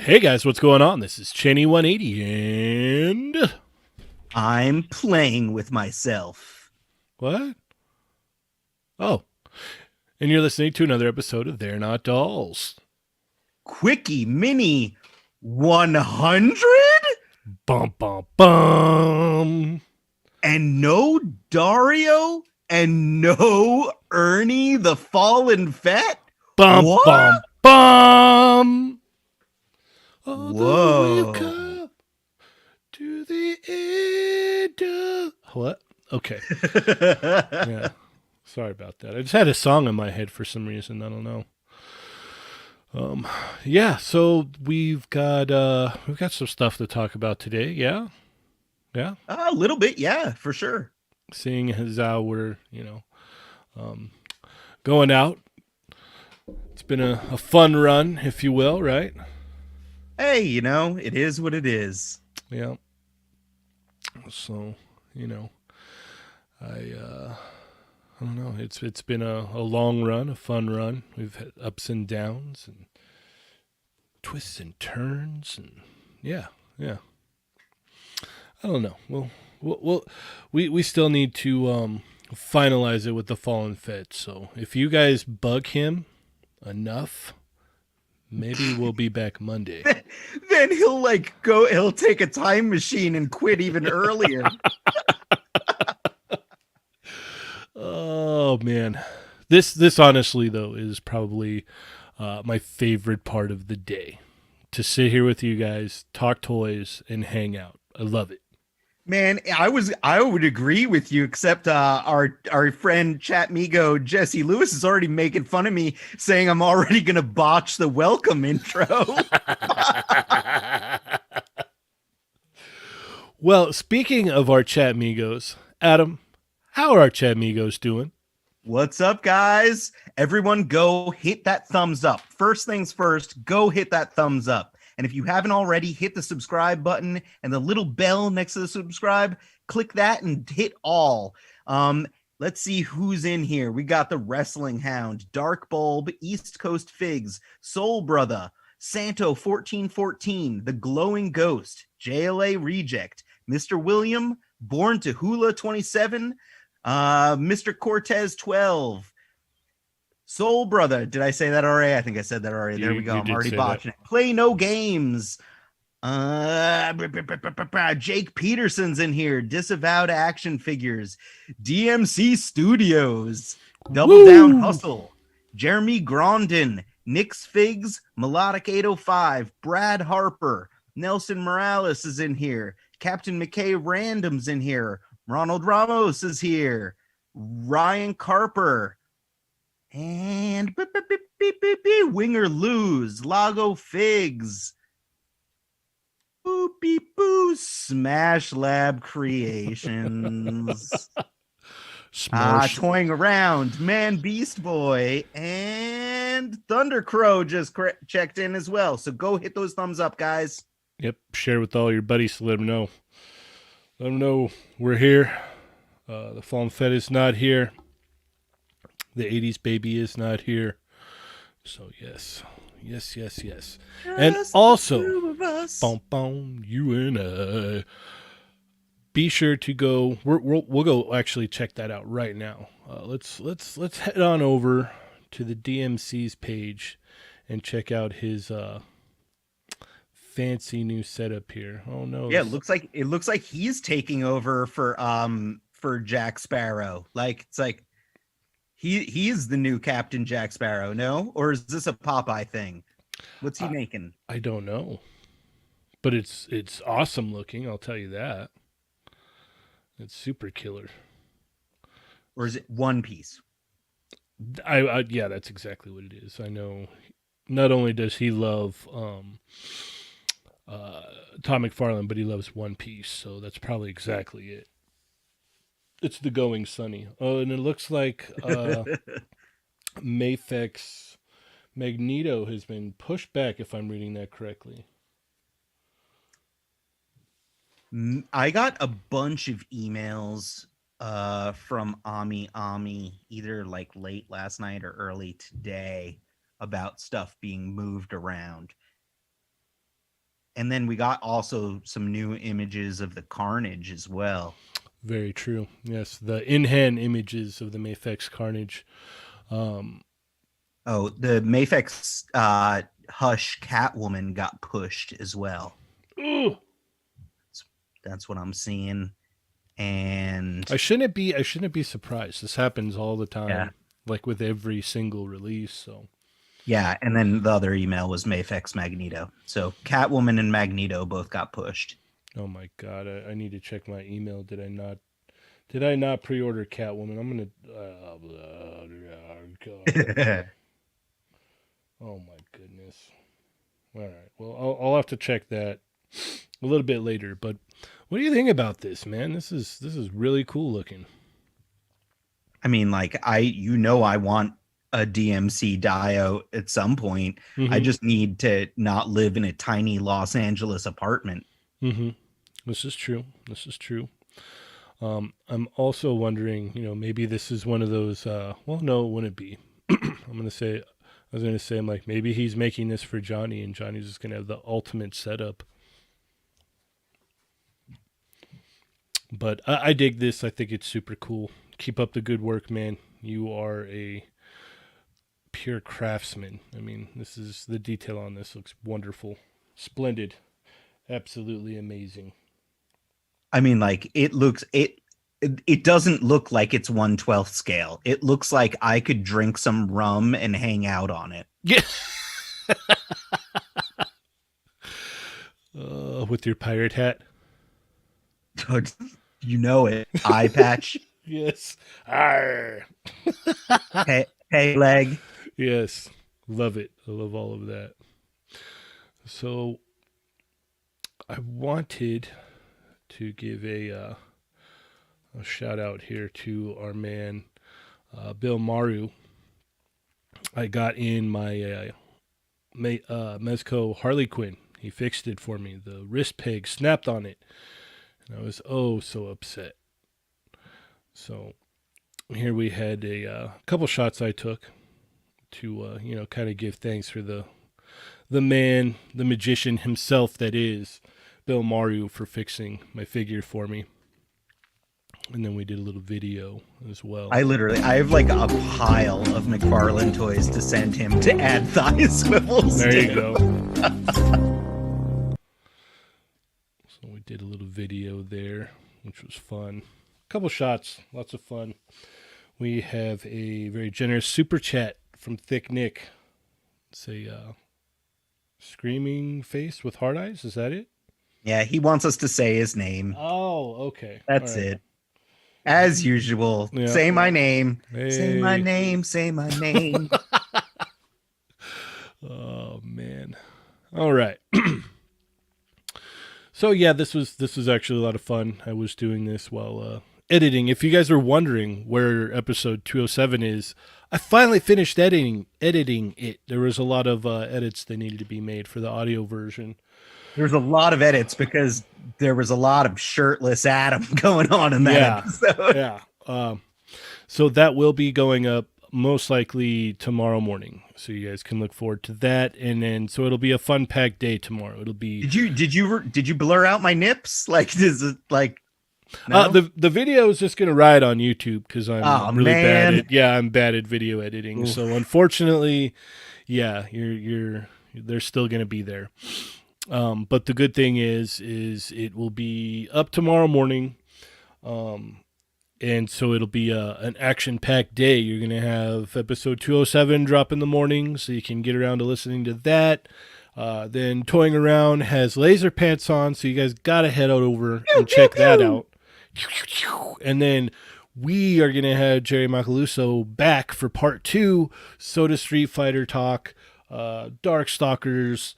Hey guys, what's going on? This is Cheney 180 and I'm playing with myself. what? Oh, and you're listening to another episode of They're Not Dolls. Quickie Mini 100? Bum bum bum. And no Dario and no Ernie the Fallen Fett? Bum What? bum bum. Although we've Whoa. come to the end of... What? Okay. Yeah. Sorry about that. I just had a song in my head for some reason. I don't know. Um, yeah, so we've got some stuff to talk about today. Yeah, yeah. A little bit, yeah, for sure. Seeing as how we're um, going out, it's been a fun run, if you will, right? Hey, it is what it is. Yeah. So you know, I I don't know. It's been a long run, a fun run. We've had ups and downs and twists and turns, and yeah, yeah. I don't know. We still need to finalize it with the Fallen Fed. So if you guys bug him enough, maybe we'll be back Monday. Then he'll take a time machine and quit even earlier. Oh man, this honestly though is probably my favorite part of the day. To sit here with you guys, talk toys, and hang out. I love it. Man, I would agree with you, except our friend Chatmigo Jesse Lewis is already making fun of me, saying I'm already gonna botch the welcome intro. Well, speaking of our chat migos, Adam, how are our chat migos doing? What's up, guys? Everyone go hit that thumbs up. First things first, go hit that thumbs up. And if you haven't already, hit the subscribe button and the little bell next to the subscribe. Click that and hit all. Let's see who's in here. We got the Wrestling Hound, Dark Bulb, East Coast Figs, Soul Brother, Santo 1414, The Glowing Ghost, JLA Reject, Mr. William, Born to Hula 27, Mr. Cortez 12, Soul Brother. Did I say that already? I think I said that already. There we go. You I'm did already say that. botching it. Play No Games. Jake Peterson's in here. Disavowed Action Figures. DMC Studios. Double Down Woo! Hustle. Jeremy Grondin. Nick's Figs. Melodic 805. Brad Harper. Nelson Morales is in here. Captain McKay Random's in here. Ronald Ramos is here. Ryan Carper. And Winger Lose. Lago Figs. Boop beep boo. Smash Lab Creations. Smosh. Toying Around. Man Beast Boy. And Thunder Crow just checked in as well. So go hit those thumbs up, guys. Yep, share with all your buddies to let them know. Let them know we're here. The Fallen Fed is not here. The 80s baby is not here. So, yes. Yes, yes, yes. And Just the also, two of us. boom, boom, you and I. Be sure to go. We'll go actually check that out right now. Let's head on over to the DMC's page and check out his fancy new setup here. Oh no, Yeah, it looks like he's taking over for Jack Sparrow. Like it's like he's the new Captain Jack Sparrow, no? Or is this a Popeye thing? What's he I, making? I don't know, but it's awesome looking. I'll tell you that. It's super killer. Or is it One Piece? I yeah, that's exactly what it is. I know. Not only does he love uh, Tom McFarlane, but he loves One Piece, so that's probably exactly it. It's the Going Sunny. Oh, and it looks like Mafek's Magneto has been pushed back, if I'm reading that correctly. I got a bunch of emails from Ami either like late last night or early today about stuff being moved around. And then we got also some new images of the Carnage as well. Very true. Yes, the in-hand images of the Mafex Carnage. Oh, the Mafex Hush Catwoman got pushed as well. Ooh. That's what I'm seeing. And I shouldn't be surprised. This happens all the time, yeah. like with every single release. So Yeah, and then the other email was Mafex Magneto. So Catwoman and Magneto both got pushed. oh my god, I need to check my email. Did I not pre-order Catwoman? I'm gonna. Oh my goodness. All right. Well, I'll have to check that a little bit later. But what do you think about this, man? This is really cool looking. I mean, like I want a DMC Dio at some point. Mm-hmm. I just need to not live in a tiny Los Angeles apartment. Mm-hmm. This is true. This is true. I'm also wondering, maybe this is one of those. Well, no, it wouldn't be. I was gonna say, I'm like, maybe he's making this for Johnny, and Johnny's just gonna have the ultimate setup. But I dig this. I think it's super cool. Keep up the good work, man. You are a pure craftsman. I mean, the detail on this looks wonderful, splendid, absolutely amazing. I mean, like it doesn't look like it's 1/12 scale. It looks like I could drink some rum and hang out on it. Yeah. With your pirate hat. You know it. Eye patch. Yes. Arr. Hey, leg. Yes. Love it. I love all of that. So I wanted to give a shout out here to our man, Bill Maru. I got in my Mezco Harley Quinn. He fixed it for me. The wrist peg snapped on it. And I was so upset. So here we had a couple shots I took to, kind of give thanks for the man, the magician himself that is Bill Maru, for fixing my figure for me. And then we did a little video as well. I have like a pile of McFarlane toys to send him to add thigh swivels. There you go. So we did a little video there, which was fun. A couple shots, lots of fun. We have a very generous super chat from Thick Nick. It's a screaming face with hard eyes. Is that it? Yeah, he wants us to say his name. Oh, okay. That's it. As usual, yeah. Say my name. Hey. Say my name. Say my name. Oh man. All right. So yeah, this was actually a lot of fun. I was doing this while editing. If you guys are wondering where episode 207 is, I finally finished editing it. There was a lot of edits that needed to be made for the audio version. There's a lot of edits because there was a lot of shirtless Adam going on in that episode. Yeah. So that will be going up most likely tomorrow morning. So you guys can look forward to that. And then, so it'll be a fun packed day tomorrow. It'll be. Did you blur out my nips? Like, is it like? No? The video is just going to ride on YouTube because I'm really bad at, I'm bad at video editing. Oof. So unfortunately, they're still going to be there. But the good thing is it will be up tomorrow morning. And so it'll be an action-packed day. You're going to have episode 207 drop in the morning, so you can get around to listening to that. Then Toying Around has Laser Pants on, so you guys got to head over and check that out. And then we are going to have Jerry Macaluso back for part 2, Soda Street Fighter talk, Darkstalkers,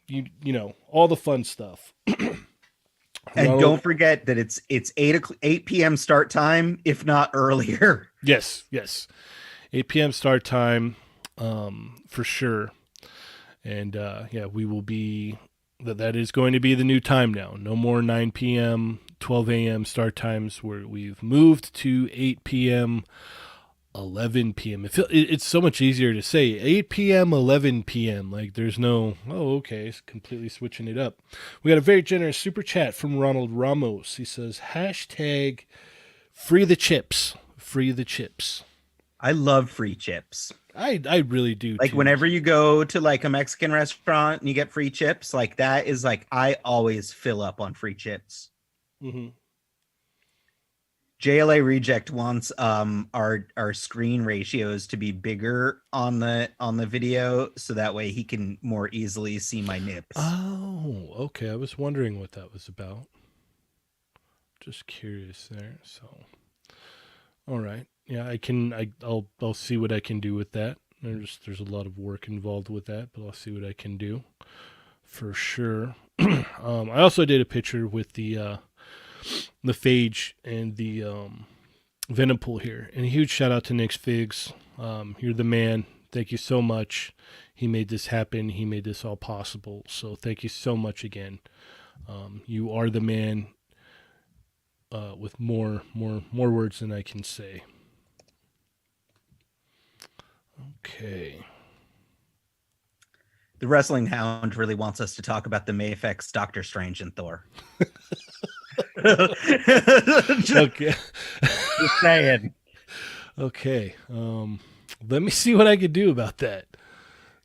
you know, all the fun stuff. And don't forget that it's 8 p.m. start time, if not earlier. Yes. 8 p.m. start time, for sure. And we will be, that is going to be the new time now. No more 9 p.m., 12 a.m. start times, where we've moved to 8 p.m. 11 p.m. It's so much easier to say 8 p.m., 11 p.m. Like there's no, oh, okay, it's completely switching it up. We got a very generous super chat from Ronald Ramos. He says, hashtag free the chips. Free the chips. I love free chips. I really do like too. Whenever you go to like a Mexican restaurant and you get free chips, like that is like I always fill up on free chips. Mm-hmm. JLA Reject wants our screen ratios to be bigger on the video so that way he can more easily see my nips. Oh, okay. I was wondering what that was about. Just curious there. So, all right. Yeah, I'll see what I can do with that. There's a lot of work involved with that, but I'll see what I can do for sure. I also did a picture with the phage and the Venompool here, and a huge shout out to Nick's Figs. You're the man. Thank you so much. He made this happen. He made this all possible. So thank you so much again. You are the man. With more words than I can say. Okay. The Wrestling Hound really wants us to talk about the Mayfex, Doctor Strange, and Thor. Okay. Just saying. Okay. Let me see what I can do about that.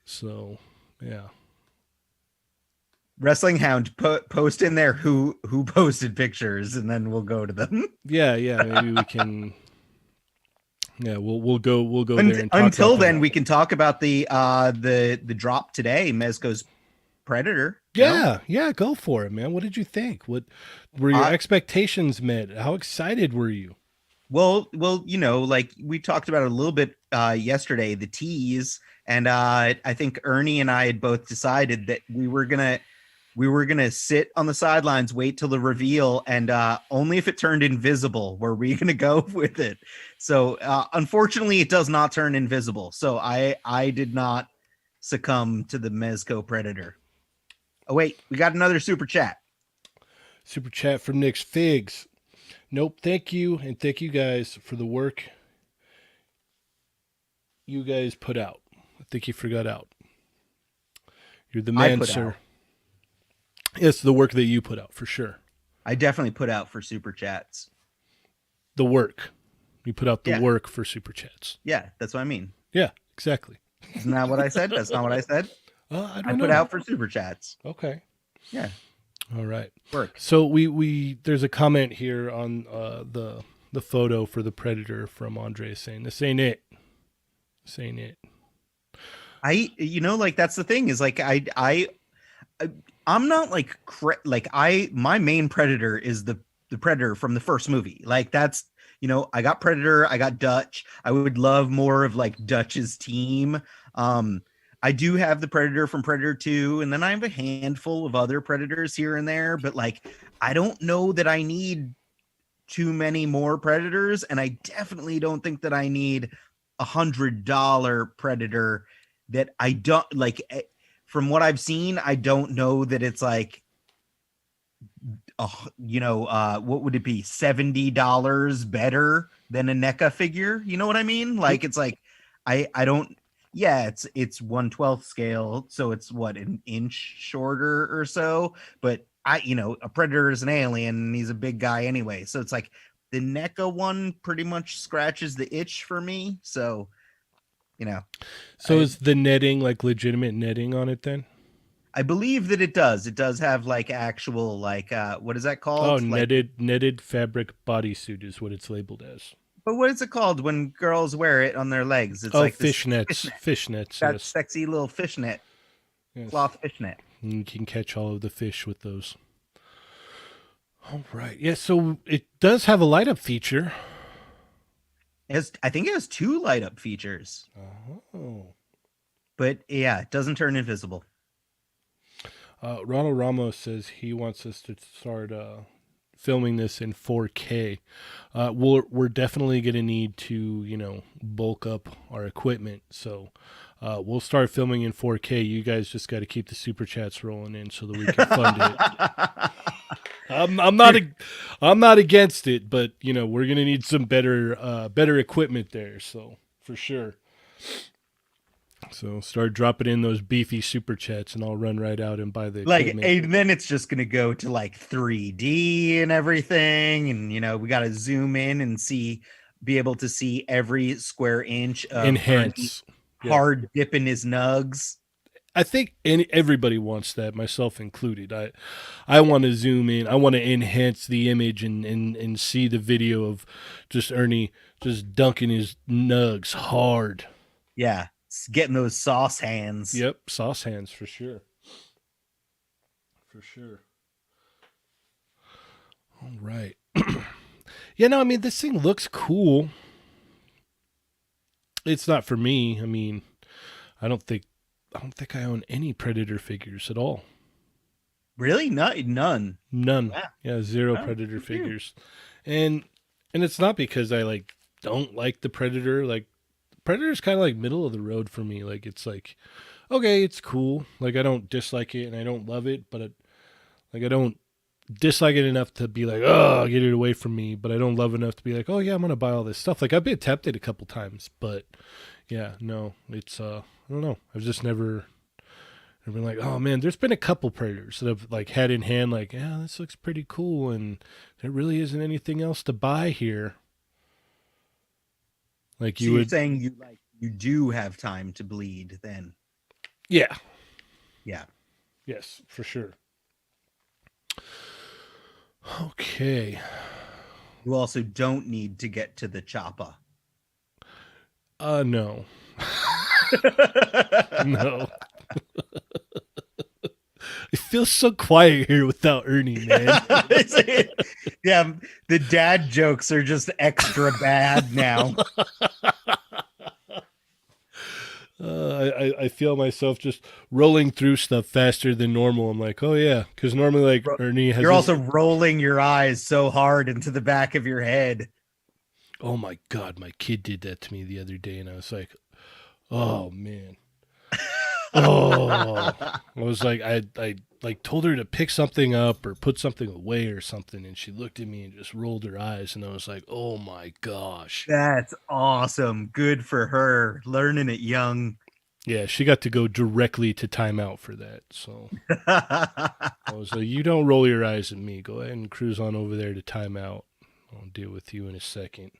So, yeah. Wrestling Hound, post in there who posted pictures, and then we'll go to them. Yeah. Maybe we can. Yeah, we'll go there. And talk until about then, that. we can talk about the drop today, Mezco's Predator. Yeah, go for it, man. What did you think? What were your expectations met? How excited were you? Well, like we talked about it a little bit yesterday, the tease, and I think Ernie and I had both decided that we were gonna sit on the sidelines, wait till the reveal, and only if it turned invisible were we gonna go with it. So unfortunately, it does not turn invisible. So I did not succumb to the Mezco Predator. Oh wait, we got another super chat. Super chat from Nick's Figs. Nope, thank you, and thank you guys for the work you guys put out. I think you forgot out. You're the man, sir. Yes, the work that you put out, for sure. I definitely put out for super chats. The work. You put out the work for super chats. Yeah, that's what I mean. Yeah, exactly. Isn't that what I said? That's not what I said? I put out for super chats. Okay. Yeah. All right. Work. So we there's a comment here on the photo for the Predator from Andre saying, this ain't it. This ain't it. Like that's the thing is like I'm not like my main Predator is the Predator from the first movie. Like that's, I got Predator, I got Dutch. I would love more of like Dutch's team. I do have the Predator from Predator 2, and then I have a handful of other Predators here and there, but like I don't know that I need too many more Predators, and I definitely don't think that I need $100 Predator that I don't like. From what I've seen, I don't know that it's like, what would it be? $70 better than a NECA figure. You know what I mean? Like, it's like, I don't, it's 1/12 scale. So it's what, an inch shorter or so, but a Predator is an alien and he's a big guy anyway. So it's like the NECA one pretty much scratches the itch for me. So, So is the netting like legitimate netting on it then? I believe that it does. It does have like actual like what is that called? Oh, like, netted fabric bodysuit is what it's labeled as. But what is it called when girls wear it on their legs? It's like fishnets. Fishnets. That yes. sexy little fishnet. Yes. Cloth fishnet. You can catch all of the fish with those. All right. Yeah, so it does have a light up feature. I think it has 2 light up features. Oh. But yeah, it doesn't turn invisible. Ronald Ramos says he wants us to start filming this in 4K. We're definitely going to need to, bulk up our equipment. So we'll start filming in 4K. You guys just got to keep the super chats rolling in so that we can fund it. I'm not against it, but we're going to need some better equipment there. So for sure. So start dropping in those beefy super chats, and I'll run right out and buy the Like, equipment. and then it's just gonna go to like 3D and everything, and we got to zoom in and be able to see every square inch of Ernie Enhance. Yeah. hard dipping his nugs. I think everybody wants that, myself included. I want to zoom in. I want to enhance the image and see the video of just Ernie just dunking his nugs hard. Yeah, it's getting those sauce hands. Yep, sauce hands for sure. For sure. All right. Yeah, no, I mean this thing looks cool. It's not for me. I mean, I don't think I own any Predator figures at all. Really? None. None. Yeah. Yeah, zero Oh, Predator good for you. figures. And it's not because I like don't like the Predator. Like Predator's kind of like middle of the road for me. Like it's like okay, it's cool. Like I don't dislike it and I don't love it, but like I don't dislike it enough to be like, oh, get it away from me. But I don't love enough to be like, oh yeah, I'm gonna buy all this stuff. Like I've been tempted a couple times, but yeah, no, it's I don't know. I've just never been like, oh man, there's been a couple Predators that I've like had in hand, like, yeah, this looks pretty cool, and there really isn't anything else to buy here. Like So you you're would, saying you do have time to bleed then? yeah, Yeah. yes, for sure. Okay, You also don't need to get to the choppa. no, no. It feels so quiet here without Ernie, man. Yeah, the dad jokes are just extra bad now. I feel myself just rolling through stuff faster than normal. I'm like, oh yeah, because normally like Ernie has. You're This, also rolling your eyes so hard into the back of your head. oh my god, my kid did that to me the other day, and I was like, oh man, oh. I was like, I like told her to pick something up or put something away or something, and she looked at me and just rolled her eyes, and I was like, oh my gosh. That's awesome. Good for her. Learning it young. Yeah, she got to go directly to timeout for that. So I was like, you don't roll your eyes at me. Go ahead and cruise on over there to timeout. I'll deal with you in a second.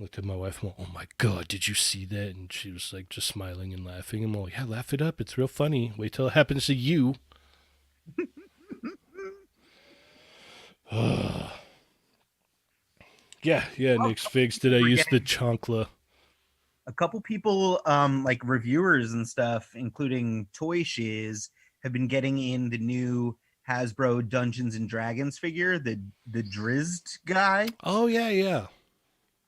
Looked at my wife and went, oh my God, did you see that? And she was like just smiling and laughing. I'm like, yeah, laugh it up. It's real funny. Wait till it happens to you. Yeah, Nick's Figs. Did I use the chancla? A couple people, like reviewers and stuff, including Toy Shiz, have been getting in the new Hasbro Dungeons and Dragons figure, the Drizzed guy. Oh, yeah.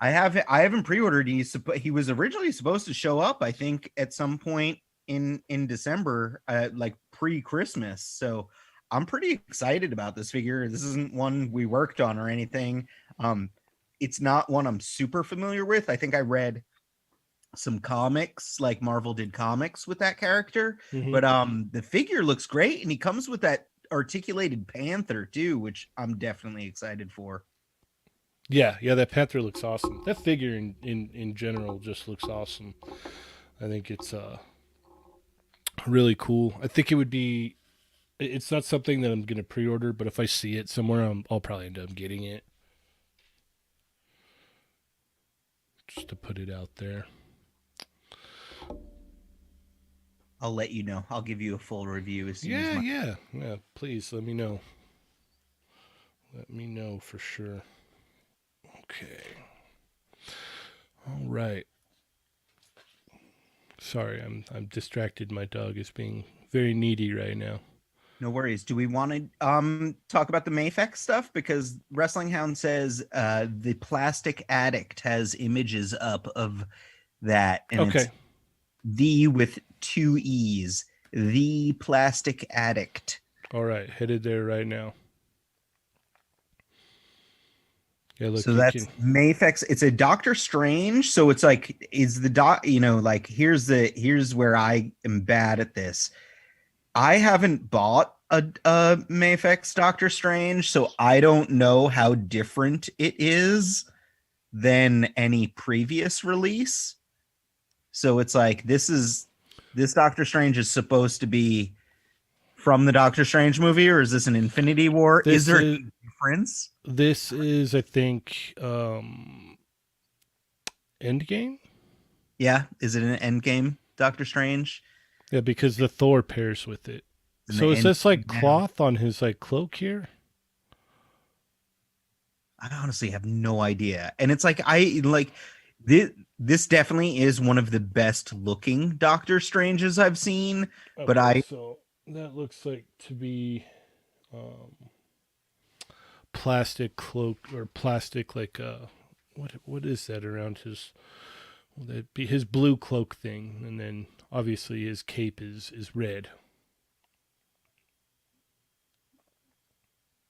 I haven't pre-ordered. He was originally supposed to show up, I think, at some point in December, like pre-Christmas. So I'm pretty excited about this figure. This isn't one we worked on or anything. It's not one I'm super familiar with. I think I read some comics, like Marvel did comics with that character, Mm-hmm. but the figure looks great, and he comes with that articulated panther too, which I'm definitely excited for. Yeah, that Panther looks awesome. That figure in general just looks awesome. I think it's really cool. I think it would be. It's not something that I'm gonna pre-order, but if I see it somewhere, I'll probably end up getting it. Just to put it out there. I'll let you know. I'll give you a full review as soon as Yeah. Please let me know. Let me know for sure. Okay. All right. Sorry, I'm distracted. My dog is being very needy right now. No worries. Do we want to talk about the Mayfex stuff? Because Wrestling Hound says the Plastic Addict has images up of that, and Okay. it's the with two E's, the Plastic Addict. All right, headed there right now. Yeah, look. So that's Mayfex. It's a Doctor Strange. So it's like, is the like here's where I am bad at this. I haven't bought a Mayfex Doctor Strange, so I don't know how different it is. than any previous release. So it's like this Doctor Strange is supposed to be from the Doctor Strange movie, or is this an Infinity War? Is This there is a difference? this is I think Endgame. Yeah, is it an Endgame Doctor Strange? Yeah, because the Thor pairs with it. In the So is end this like now? cloth on his like cloak here? I honestly have no idea. And it's like I like this definitely is one of the best looking Doctor Stranges I've seen, but Okay, I so that looks like to be um, plastic cloak or plastic like what is that around his? Will that be his blue cloak thing? And then obviously his cape is red.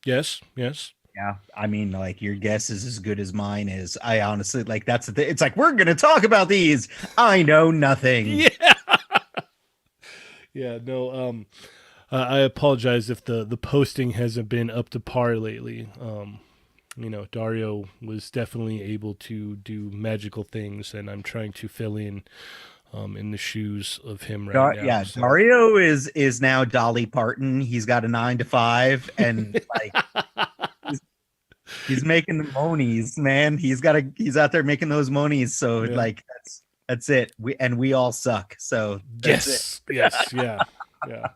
Yes, yes. yeah, I mean like your guess is as good as mine is. I honestly like that's the thing. It's like we're going to talk about these. I know nothing. Yeah, yeah. No, I apologize if the posting hasn't been up to par lately. Dario was definitely able to do magical things, and I'm trying to fill in the shoes of him right now. Yeah, So Dario is now Dolly Parton. He's got a 9 to 5 and like he's making the monies, man. He's out there making those monies. So yeah. like that's it. We all suck. So that's it. Yes, yes, yeah, yeah.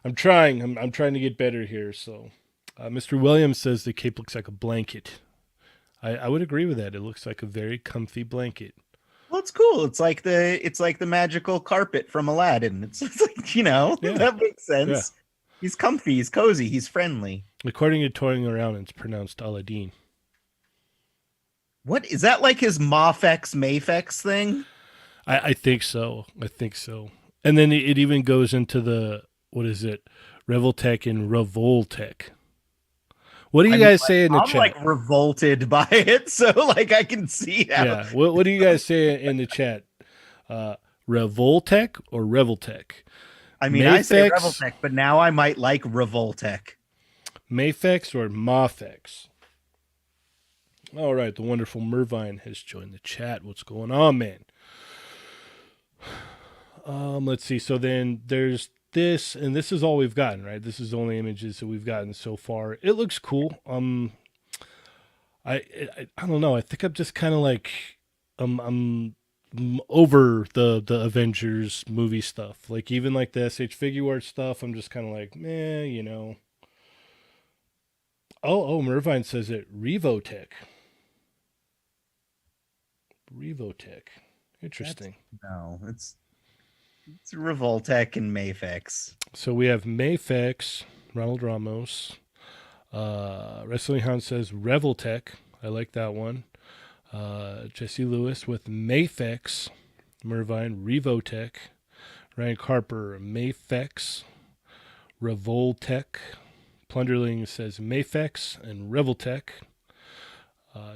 I'm trying. I'm trying to get better here. So, Mr. Williams says the cape looks like a blanket. I would agree with that. It looks like a very comfy blanket. Well, it's cool. It's like the magical carpet from Aladdin. It's like, Yeah, that makes yeah. sense. He's comfy, he's cozy, he's friendly. According to Toying Around, it's pronounced Aladdin. What is that like his Mafex thing? I think so. I think so. And then it even goes into the what is it? Revoltech and Revoltech. What do you guys say in the I'm chat? like revolted by it, so like I can see how. Yeah. What do you guys say in the chat? Revoltech or Revoltech? I mean, I say Mafex, Revoltech, but now I might like Revoltech. Mafex or Mafex? All right, the wonderful Mervine has joined the chat. What's going on, man? Let's see. So then there's this, and this is all we've gotten, right? This is the only images that we've gotten so far. It looks cool. I don't know. I think I'm just kind of like, I'm over the Avengers movie stuff. Like even like the SH figure art stuff, I'm just kind of like, meh. Oh, Mervine says it. Revotech. Revotech. Interesting. No, it's Revoltech and Mafex. So we have Mayfex, Ronald Ramos. Wrestling Hound says Revoltech. I like that one. Jesse Lewis with Mayfex. Mervine, Revotech. Ryan Harper, Mayfex. Revoltech. Plunderling says Mayfex and Revoltech.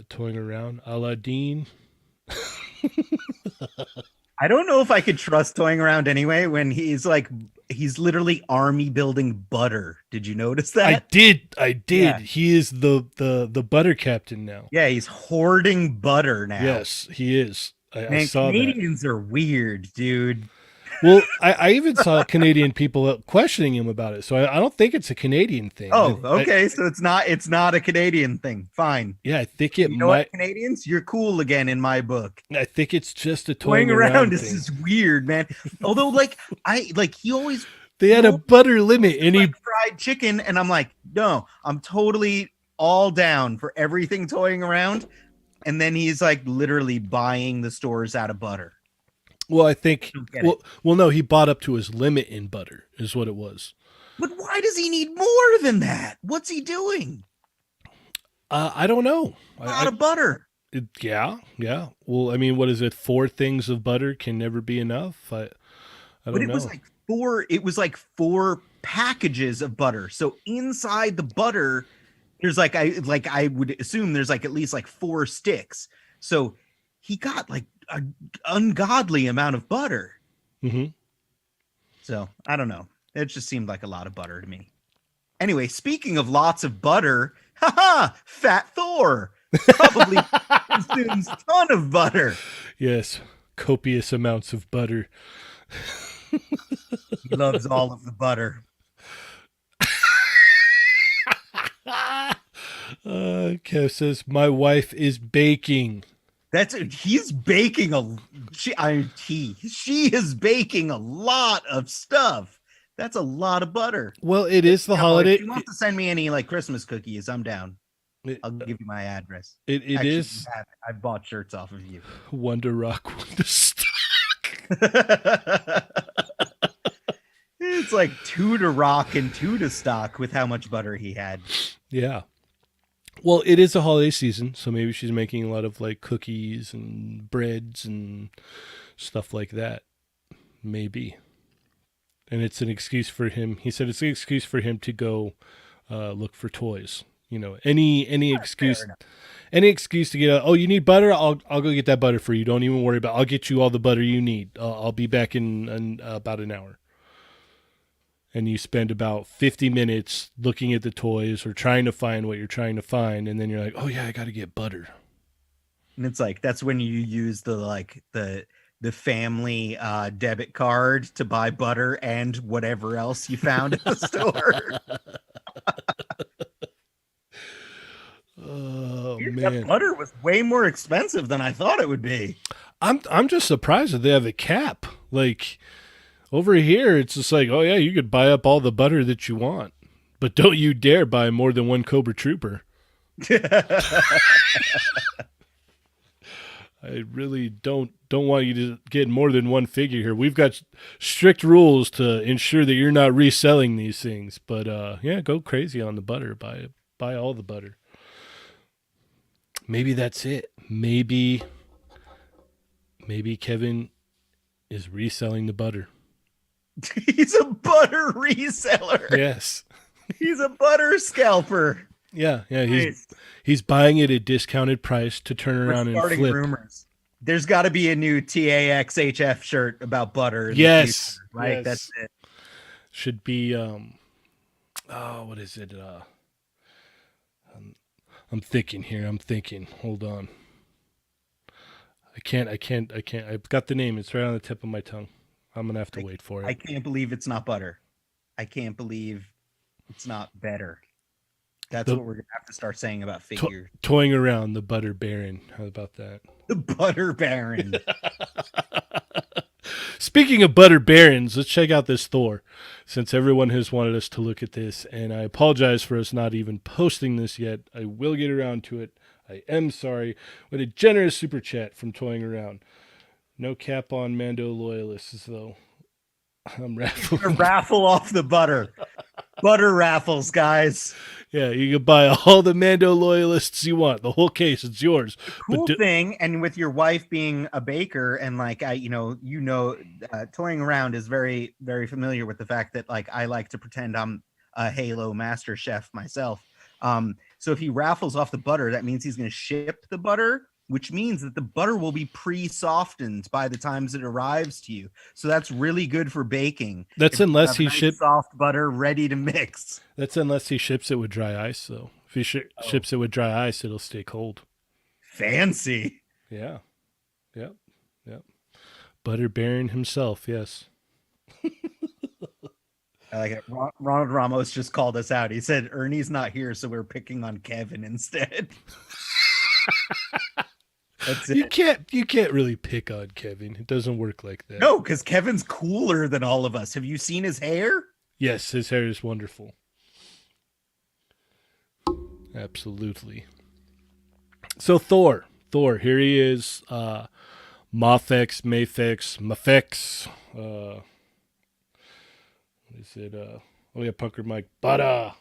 Toying around. Aladdin. I don't know if I could trust Toying Around anyway when he's literally army building butter. Did you notice that? I did. Yeah. He is the butter captain now. Yeah, he's hoarding butter now. Yes, he is. I Man, saw Canadians are weird, dude. that. Well, I even saw Canadian people questioning him about it. So I don't think it's a Canadian thing. Oh, okay. So it's not a Canadian thing. Fine. Yeah, I think it You know what, might. Canadians? You're cool again in my book. I think it's just a Toying toying around around this thing. is weird, man. Although, like, he always They had a butter limit, and he like fried chicken, and I'm like, no, I'm totally all down for everything Toying Around. And then he's like literally buying the stores out of butter. well, I think Don't get it. well, no, he bought up to his limit in butter, is what it was. But why does he need more than that? What's he doing? I don't know. A lot of butter. Yeah. Well, I mean, what is it? 4 things of butter can never be enough. I But don't it know. was like four. It was like 4 packages of butter. So inside the butter, there's I would assume there's like at least like 4 sticks. So he got like an ungodly amount of butter. Mm-hmm. So I don't know. It just seemed like a lot of butter to me. Anyway, speaking of lots of butter, haha, Fat Thor. Probably consumes a ton of butter. Yes, copious amounts of butter. He loves all of the butter. Kev says, my wife is baking. That's he's baking a she is baking a lot of stuff. That's a lot of butter. Well, it is the No, if holiday. you want to send me any like Christmas cookies, I'm down. It, I'll give you my address. it Actually, you is have it. I bought shirts off of you. Wonder Rock, Wonder Star. It's like two to rock and two to stock with how much butter he had. Yeah. Well, it is a holiday season, so maybe she's making a lot of like cookies and breads and stuff like that. Maybe. And it's an excuse for him. He said it's an excuse for him to go look for toys. You know, any excuse, any excuse to get out. Oh, you need butter? I'll go get that butter for you. Don't even worry about. I'll get you all the butter you need. I'll be back in about an hour. And you spend about 50 minutes looking at the toys or trying to find what you're trying to find, and then you're like, oh yeah, I got to get butter. And it's like that's when you use the family debit card to buy butter and whatever else you found at the store. Oh That man, butter was way more expensive than I thought it would be. I'm just surprised that they have a cap. Like over here, it's just like, oh yeah, you could buy up all the butter that you want, but don't you dare buy more than one Cobra Trooper. I really don't want you to get more than one figure here. We've got strict rules to ensure that you're not reselling these things. But yeah, go crazy on the butter. Buy all the butter. Maybe that's it. Maybe Kevin is reselling the butter. He's a butter reseller. Yes. He's a butter scalper. Yeah, Nice. he's buying it at a discounted price to turn We're around and starting flip. rumors. There's got to be a new TAXHF shirt about butter. Yes, right. yes. That's it. Should be what is it? I'm thinking here. I'm thinking. Hold on. I can't. I've got the name. It's right on the tip of my tongue. I'm gonna have to wait for it. I can't believe it's not butter. I can't believe it's not better. That's what we're gonna have to start saying about figures. Toying around the Butter Baron. How about that? The Butter Baron. Speaking of Butter Barons, let's check out this Thor, since everyone has wanted us to look at this, and I apologize for us not even posting this yet. I will get around to it. I am sorry. With a generous super chat from Toying Around. No cap on Mando loyalists, though. I'm raffling. Raffle off the butter. Butter raffles, guys. Yeah, you can buy all the Mando loyalists you want. The whole case, it's yours. Cool thing, and with your wife being a baker, and like Toying Around is very, very familiar with the fact that like I like to pretend I'm a Halo master chef myself. So if he raffles off the butter, that means he's going to ship the butter, which means that the butter will be pre-softened by the times it arrives to you. So that's really good for baking. That's unless he ships soft butter ready to mix. That's unless he ships it with dry ice, though. If he ships it with dry ice, it'll stay cold. Fancy. Yeah. Yep. Butter Baron himself, yes. I like it. Ronald Ramos just called us out. He said Ernie's not here, so we're picking on Kevin instead. That's it. You can't really pick on Kevin. It doesn't work like that. No, because Kevin's cooler than all of us. Have you seen his hair? Yes, his hair is wonderful. Absolutely. So Thor, here he is. Mafex, Mafex. What is it? Oh yeah, Punker Mike. Butter.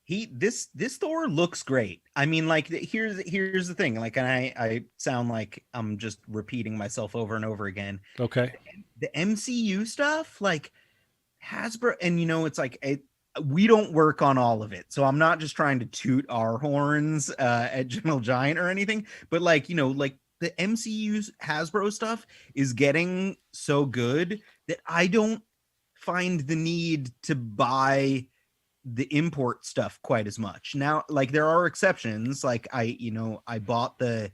This Thor looks great. I mean, like here's the thing. Like, and I sound like I'm just repeating myself over and over again. Okay. The MCU stuff, like Hasbro, and it's like we don't work on all of it, so I'm not just trying to toot our horns at Gentle Giant or anything. But like like the MCU's Hasbro stuff is getting so good that I don't find the need to buy the import stuff quite as much. Now, like there are exceptions. Like I bought the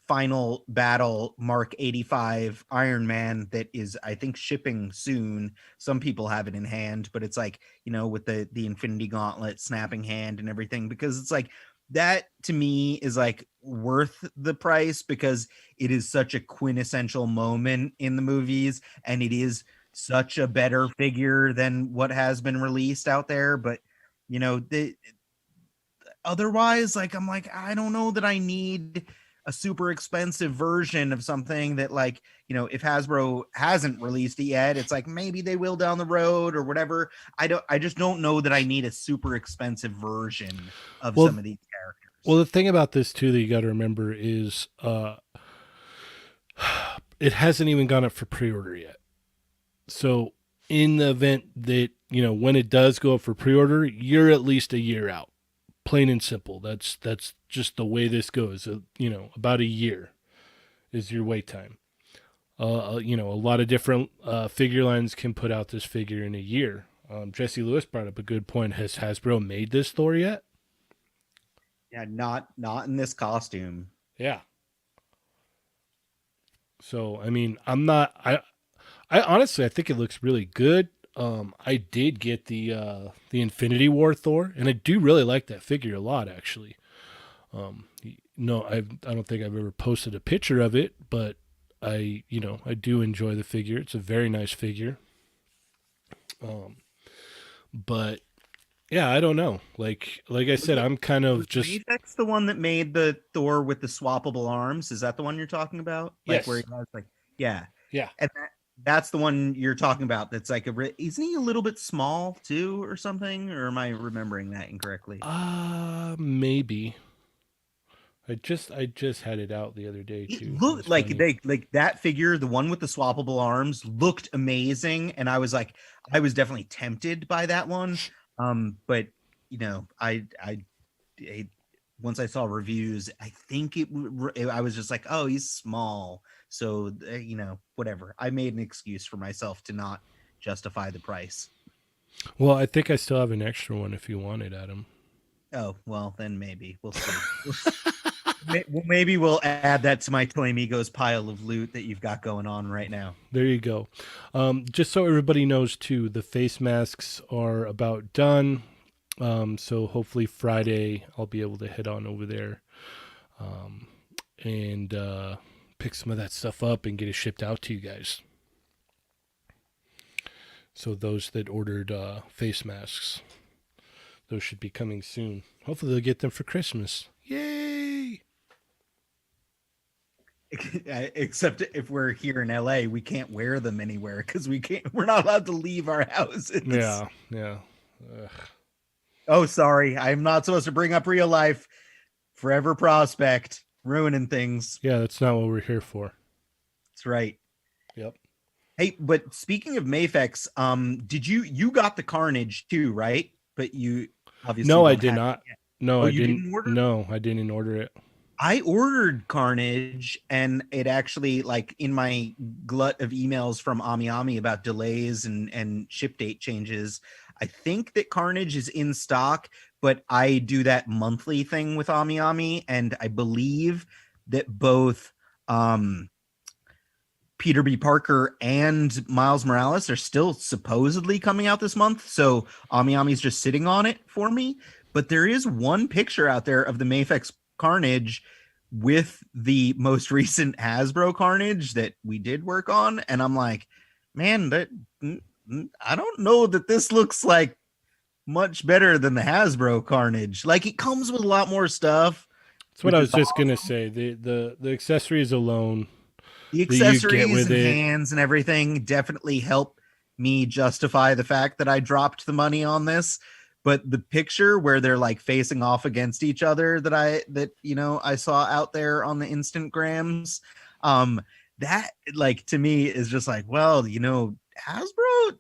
final battle Mark 85 Iron Man that is, I think, shipping soon. Some people have it in hand, but it's like, with the Infinity Gauntlet snapping hand and everything, because it's like that to me is like worth the price because it is such a quintessential moment in the movies, and it is such a better figure than what has been released out there. But the otherwise, like, I'm like, I don't know that I need a super expensive version of something that, like, if Hasbro hasn't released it yet, it's like maybe they will down the road or whatever. I just don't know that I need a super expensive version of Well, some of these characters. well, the thing about this too that you got to remember is it hasn't even gone up for pre-order yet. So in the event that when it does go up for pre-order, you're at least a year out. Plain and simple. That's just the way this goes. About a year is your wait time. A lot of different figure lines can put out this figure in a year. Jesse Lewis brought up a good point. Has Hasbro made this Thor yet? Yeah, not in this costume. Yeah. So I mean, I honestly I think it looks really good. I did get the Infinity War Thor, and I do really like that figure a lot, actually. No, I don't think I've ever posted a picture of it, but I do enjoy the figure. It's a very nice figure. But yeah, I don't know. Like I said, I'm kind of Was just Mafex the one that made the Thor with the swappable arms? Is that the one you're talking about? Like where yes, he has like, yeah, yeah. and that's the one you're talking about. That's like isn't he a little bit small too, or something? Or am I remembering that incorrectly? Maybe. I just had it out the other day It too. It was looked like funny. they like that figure, the one with the swappable arms, looked amazing, and I was like, I was definitely tempted by that one. But I once I saw reviews, I think I was just like, oh, he's small, so whatever. I made an excuse for myself to not justify the price. Well, I think I still have an extra one if you want it, Adam. Oh well, then maybe we'll see. Maybe we'll add that to my Toy Amigos pile of loot that you've got going on right now. There you go. Just so everybody knows too, the face masks are about done. So hopefully Friday I'll be able to head on over there um, and pick some of that stuff up and get it shipped out to you guys. So those that ordered face masks, those should be coming soon. Hopefully they'll get them for Christmas. Yay! Except if we're here in LA, we can't wear them anywhere because we're not allowed to leave our houses. Yeah, yeah. Ugh. Oh, sorry. I'm not supposed to bring up real life. Forever Prospect, ruining things. Yeah, that's not what we're here for. That's right. Yep. Hey, but speaking of Mafex, did you got the Carnage too, right? But you obviously No, I don't did have it not. yet. No, Oh, I you didn't. didn't order? No, I didn't order it. I ordered Carnage, and it actually, like, in my glut of emails from Ami Ami about delays and ship date changes, I think that Carnage is in stock, but I do that monthly thing with Ami Ami, and I believe that both Peter B. Parker and Miles Morales are still supposedly coming out this month. So Ami Ami's just sitting on it for me. But there is one picture out there of the Mafex Carnage with the most recent Hasbro Carnage that we did work on. And I'm like, man, I don't know that this looks like much better than the Hasbro Carnage. Like, it comes with a lot more stuff, That's what which I is was just gonna say. The accessories alone the that you get accessories with and it. hands and everything definitely help me justify the fact that I dropped the money on this. But the picture where they're like facing off against each other that I saw out there on the Instagrams, that, like, to me is just like, well, Hasbro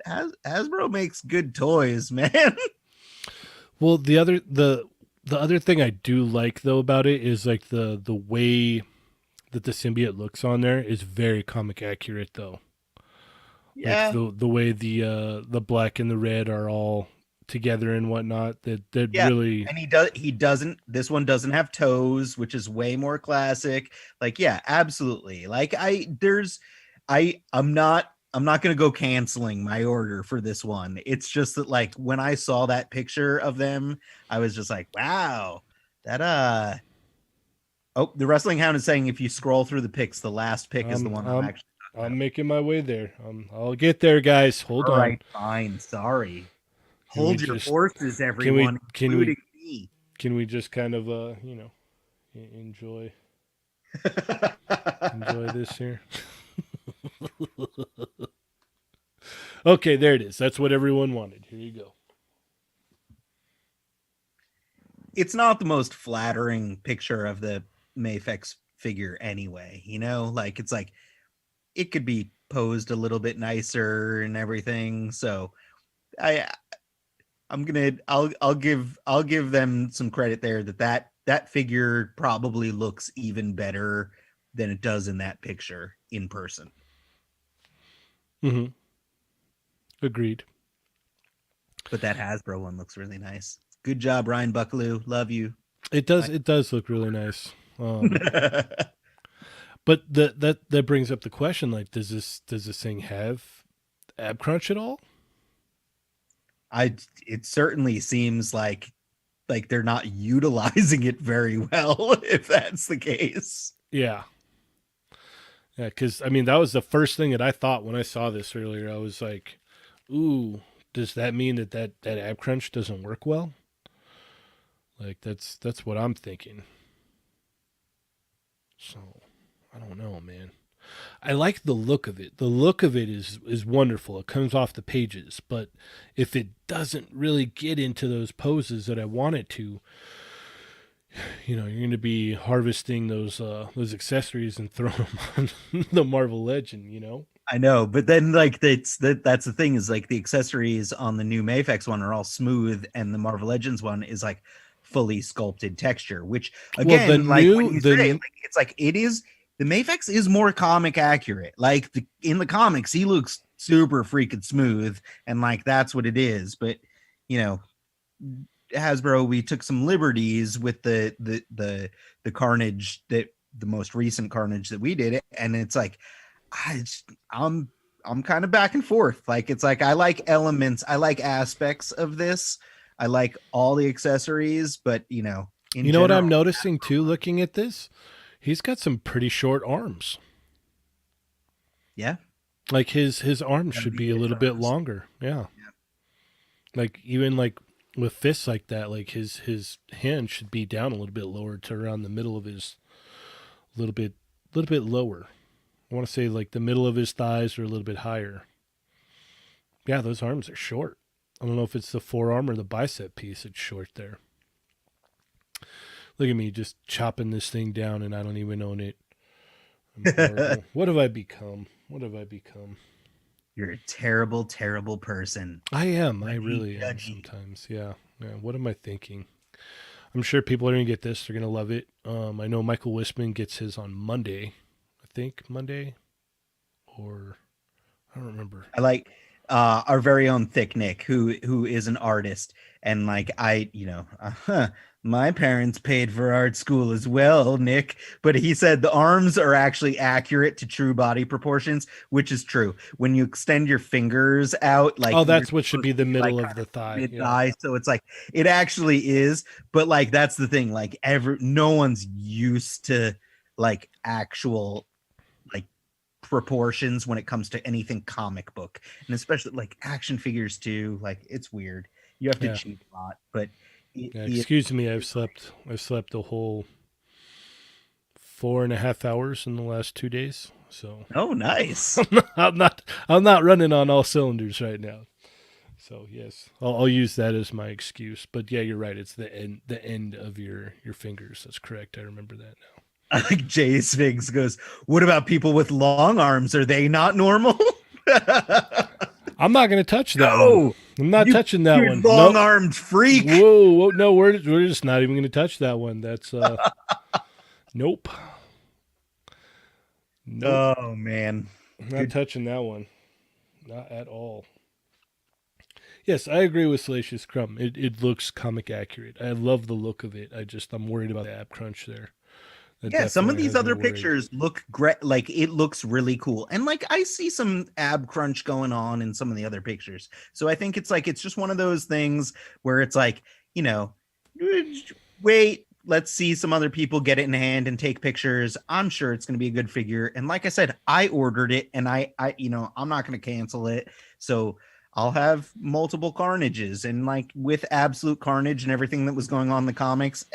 Hasbro makes good toys, man. Well, the other thing I do like though about it is like the way that the symbiote looks on there is very comic accurate though. Like Yeah. the way the black and the red are all together and whatnot. That Yeah. really, And he doesn't this one doesn't have toes, which is way more classic. Like, yeah, absolutely. Like I'm not gonna go canceling my order for this one. It's just that like when I saw that picture of them, I was just like, wow, that oh, the Wrestling Hound is saying if you scroll through the pics, the last pic is the I'm one I'm I'm actually talking I'm about. making my way there. I'll get there, guys. Hold All on. right, fine. Sorry. Can we Hold your just horses, can we everyone, can we including me. can we just kind of enjoy this here? Okay, there it is. That's what everyone wanted. Here you go. It's not the most flattering picture of the Mayfex figure anyway, like it's like it could be posed a little bit nicer and everything. So I I'll give them some credit there that figure probably looks even better than it does in that picture in person. Mm-hmm. Agreed. But that Hasbro one looks really nice. Good job, Ryan Buckaloo. Love you. It does. It does look really nice. But that brings up the question: like, does this thing have ab crunch at all? I it certainly seems like they're not utilizing it very well if that's the case. Yeah, yeah. Because I mean, that was the first thing that I thought when I saw this earlier. I was like, "Ooh, does that mean that ab crunch doesn't work well?" Like that's what I'm thinking. So I don't know, man. I like the look of it. The look of it is wonderful. It comes off the pages, but if it doesn't really get into those poses that I want it to, you're going to be harvesting those accessories and throwing them on the Marvel Legend. I know, but then like that's the thing is like the accessories on the new Mafex one are all smooth, and the Marvel Legends one is like fully sculpted texture. Which Well, the again, like when new you say it, the like it's like it is the Mafex is more comic accurate. Like in the comics, he looks super freaking smooth, and like that's what it is. But you know, Hasbro, we took some liberties with the Carnage that the most recent Carnage that we did, and it's like I just, I'm kind of back and forth. Like it's like I like elements, I like aspects of this. I like all the accessories, but in you know what general, I'm noticing too looking at this? He's got some pretty short arms. yeah, Like his arms gotta should be be a his little bit arms. longer. Yeah. Yeah. Like even like with fists like that, like his hand should be down a little bit lower to around the middle of his little bit lower. I want to say like the middle of his thighs are a little bit higher. Yeah, those arms are short. I don't know if it's the forearm or the bicep piece that's short there. Look at me just chopping this thing down and I don't even own it. I'm horrible. What have I become? What have I become? You're a terrible, terrible person. I am. I Judgy, really am judgy. sometimes. Yeah. Yeah. What am I thinking? I'm sure people are going to get this. They're going to love it. I know Michael Wisman gets his on Monday. I think Monday or I don't remember. I like our very own Thick Nick, who is an artist, and like my parents paid for art school as well, Nick. But he said the arms are actually accurate to true body proportions, which is true. When you extend your fingers out, like Oh, you're that's what should supposed be to the be like middle of kind the of thigh. mid Yeah. thigh, so it's like it actually is. But like that's the thing, like no one's used to like actual like proportions when it comes to anything comic book, and especially like action figures too. Like it's weird. You have to Yeah. cheat a lot, but Yeah. he Excuse me. I've is like, slept a whole 4.5 hours in the last 2 days. So oh, nice. I'm not running on all cylinders right now. So yes, I'll use that as my excuse. But yeah, you're right. It's the end of your fingers. That's correct. I remember that now. I like Jay Sphinx goes, what about people with long arms? Are they not normal? I'm not going to touch that one. No, I'm not you touching that weird one. long Nope. armed freak. Whoa. No, we're just not even going to touch that one. That's nope. Nope. Oh man, I'm not good. touching that one. Not at all. Yes, I agree with Salacious Crumb. It looks comic accurate. I love the look of it. I'm worried about the ab crunch there. That Yeah, some of definitely these has me other worried. pictures look great. Like it looks really cool. And like I see some ab crunch going on in some of the other pictures. So I think it's like it's just one of those things where it's like, you know, wait, let's see some other people get it in hand and take pictures. I'm sure it's going to be a good figure. And like I said, I ordered it and I'm not going to cancel it. So I'll have multiple Carnages and like with Absolute Carnage and everything that was going on in the comics.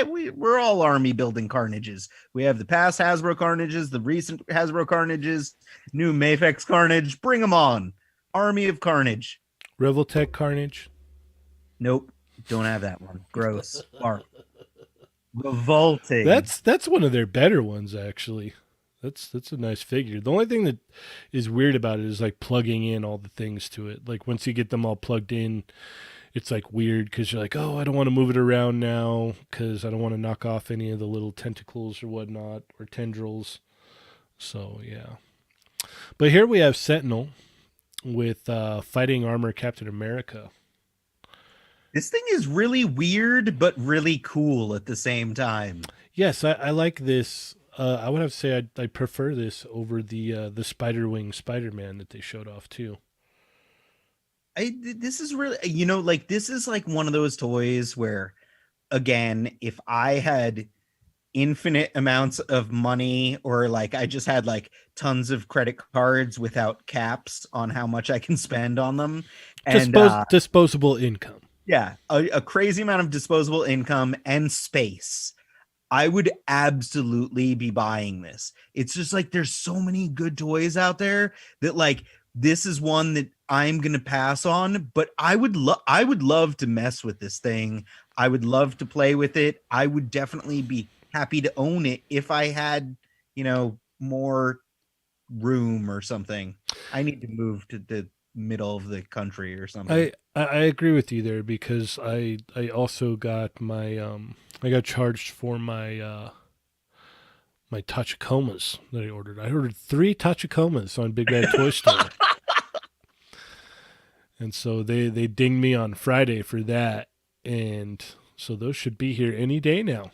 We're all army building Carnages. We have the past Hasbro Carnages, the recent Hasbro Carnages, new Mafex Carnage. Bring them on. Army of Carnage. Revoltech Carnage. Nope, don't have that one. Gross. Bark. Revolting. That's one of their better ones actually. That's a nice figure. The only thing that is weird about it is like plugging in all the things to it. Like once you get them all plugged in, it's like weird because you're like, oh, I don't want to move it around now because I don't want to knock off any of the little tentacles or whatnot or tendrils. So yeah. But here we have Sentinel with fighting armor Captain America. This thing is really weird, but really cool at the same time. Yes, I like this. I would have to say I prefer this over the Spider Wing Spider Man that they showed off too. This is really, like this is like one of those toys where, again, if I had infinite amounts of money or like I just had like tons of credit cards without caps on how much I can spend on them, and Disposable income. yeah, a crazy amount of disposable income and space, I would absolutely be buying this. It's just like there's so many good toys out there that like this is one that I'm going to pass on, but I would love to mess with this thing. I would love to play with it. I would definitely be happy to own it if I had, more room or something. I need to move to the middle of the country or something. I agree with you there because I also got my I got charged for my Tachicomas that I ordered. I ordered 3 Tachicomas on Big Bad Toy Store. And so they dinged me on Friday for that. And so those should be here any day now.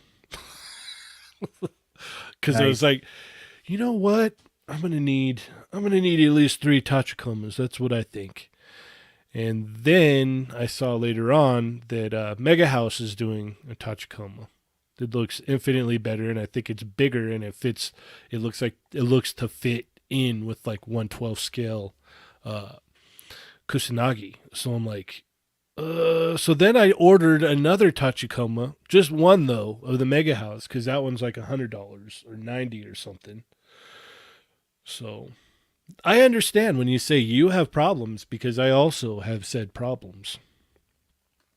Because I was like, you know what? I'm gonna need at least 3 Tachicomas. That's what I think. And then I saw later on that Mega House is doing a Tachikoma. It looks infinitely better, and I think it's bigger, and it fits. It looks to fit in with like 1/12 scale Kusanagi. So I'm like, so then I ordered another Tachikoma, just one though, of the Mega House, because that one's like $100 or 90 or something. So I understand when you say you have problems because I also have said problems.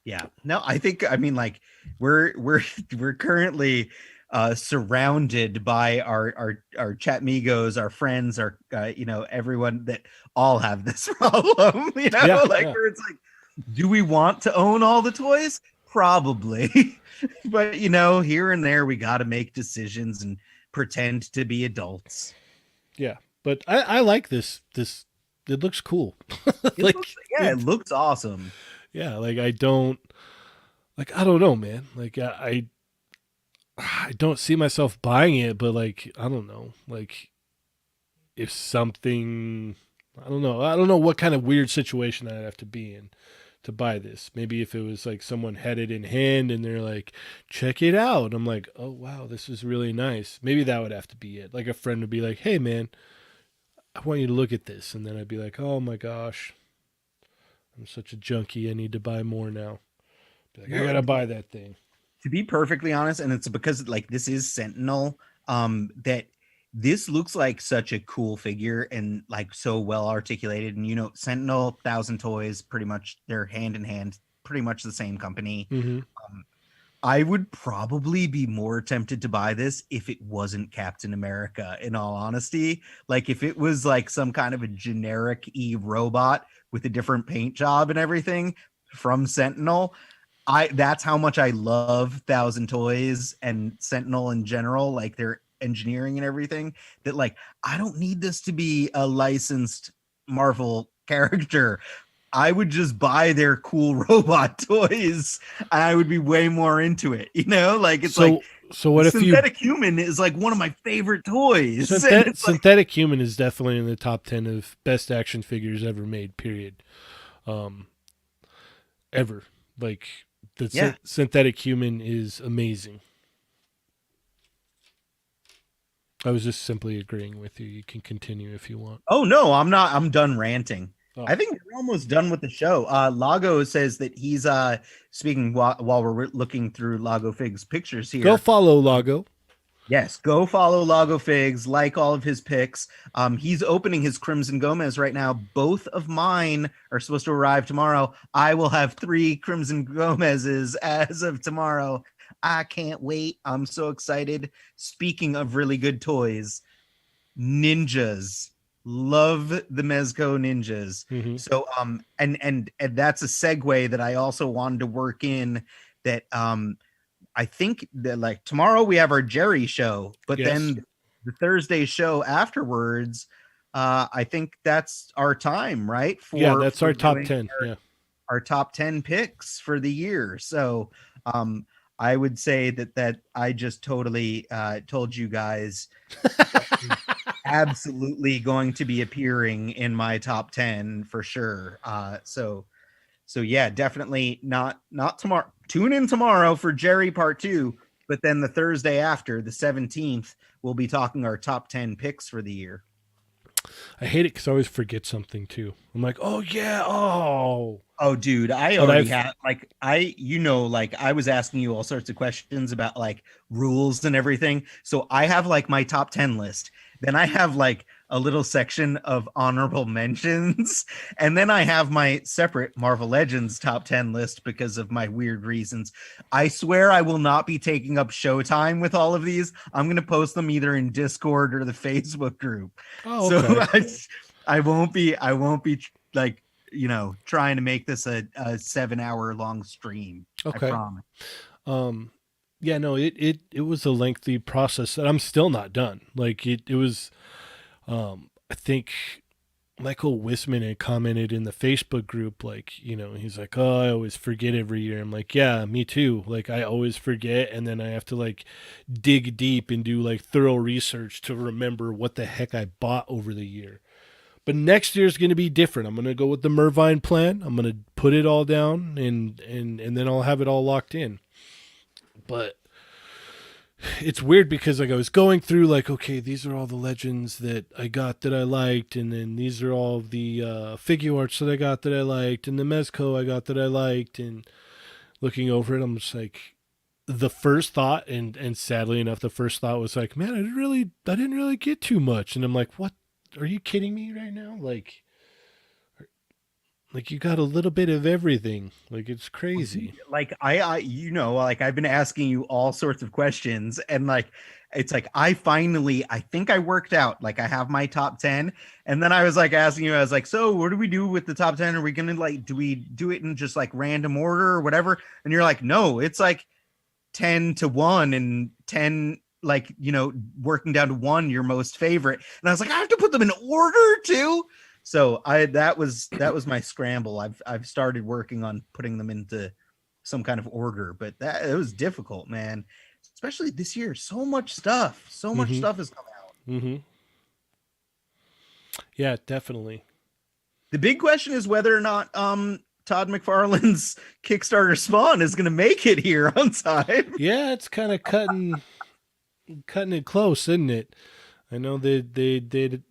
Yeah. No, I mean like we're currently surrounded by our chat migos, our friends, our everyone that all have this problem, Yeah, like yeah. where it's like, do we want to own all the toys? Probably. But here and there we got to make decisions and pretend to be adults. Yeah, but I like this. It looks cool. like It looks awesome. yeah, like I don't know, man. Like I don't see myself buying it, but like I don't know, like if something I don't know what kind of weird situation I'd have to be in to buy this. Maybe if it was like someone had it in hand and they're like, check it out. I'm like, oh wow, this is really nice. Maybe that would have to be it. Like a friend would be like, hey man, I want you to look at this. And then I'd be like, oh my gosh, I'm such a junkie. I need to buy more now. Be like, I gotta buy that thing. To be perfectly honest, and it's because like this is Sentinel, that this looks like such a cool figure and like so well articulated. And Sentinel, Thousand Toys, pretty much they're hand in hand, pretty much the same company. Mm-hmm. I would probably be more tempted to buy this if it wasn't Captain America, in all honesty. Like if it was like some kind of a generic robot with a different paint job and everything from Sentinel. That's how much I love Thousand Toys and Sentinel in general, like their engineering and everything, that like I don't need this to be a licensed Marvel character. I would just buy their cool robot toys. I would be way more into it. Like it's like So what if you synthetic human is like one of my favorite toys. And it's like, synthetic human is definitely in the top 10 of best action figures ever made, period. Um, ever. Like the yeah. synthetic human is amazing. I was just simply agreeing with you. You can continue if you want. Oh no, I'm not. I'm done ranting. Oh. I think we're almost done with the show. Lago says that he's speaking while we're looking through Lago Fig's pictures Go here. follow Lago. Yes, go follow Lago Figs, like all of his picks. He's opening his Crimson Gomez right now. Both of mine are supposed to arrive tomorrow. I will have 3 Crimson Gomez's as of tomorrow. I can't wait. I'm so excited. Speaking of really good toys, ninjas. Love the Mezco ninjas. Mm-hmm. So and that's a segue that I also wanted to work in, that I think that like tomorrow we have our Jerry show, but Yes. then the Thursday show afterwards, I think that's our time, right? Yeah, that's for our top doing 10. Yeah. our top 10 picks for the year. So I would say that I just totally told you guys absolutely going to be appearing in my top 10 for sure. So yeah, definitely not tomorrow. Tune in tomorrow for Jerry part 2, but then the Thursday after, the 17th, we'll be talking our top 10 picks for the year. I hate it because I always forget something too. I'm like, oh yeah, oh. Oh, dude, I But already have like like I was asking you all sorts of questions about like rules and everything. So I have like my top 10 list. Then I have like a little section of honorable mentions. And then I have my separate Marvel Legends top 10 list because of my weird reasons. I swear I will not be taking up showtime with all of these. I'm going to post them either in Discord or the Facebook group. Oh, okay. So I won't be like, trying to make this a 7-hour long stream. Okay. I promise. Yeah, no, it was a lengthy process that I'm still not done. Like it was I think Michael Wisman had commented in the Facebook group, like, he's like, oh, I always forget every year. I'm like, yeah, me too. Like, I always forget, and then I have to, like, dig deep and do, like, thorough research to remember what the heck I bought over the year. But next year's going to be different. I'm going to go with the Mervine plan. I'm going to put it all down, and then I'll have it all locked in. But it's weird because like I was going through like, okay, these are all the legends that I got that I liked, and then these are all the figure arts that I got that I liked, and the Mezco I got that I liked, and looking over it, I'm just like, the first thought, and sadly enough, the first thought was like, man, I didn't really get too much, and I'm like, what? Are you kidding me right now? Like you got a little bit of everything. Like it's crazy. Like like I've been asking you all sorts of questions, and like it's like I think I worked out, like I have my top 10, and then I was like asking you, I was like, so what do we do with the top 10? Are we gonna like, do we do it in just like random order or whatever? And you're like, no, it's like 10 to 1 and 10, like, working down to 1, your most favorite. And I was like, I have to put them in order too. So that was my scramble. I've started working on putting them into some kind of order, but it was difficult, man. Especially this year, so much stuff has come out. Mm-hmm. Yeah, definitely. The big question is whether or not Todd McFarlane's Kickstarter Spawn is going to make it here on time. Yeah, it's kind of cutting it close, isn't it? I know they did.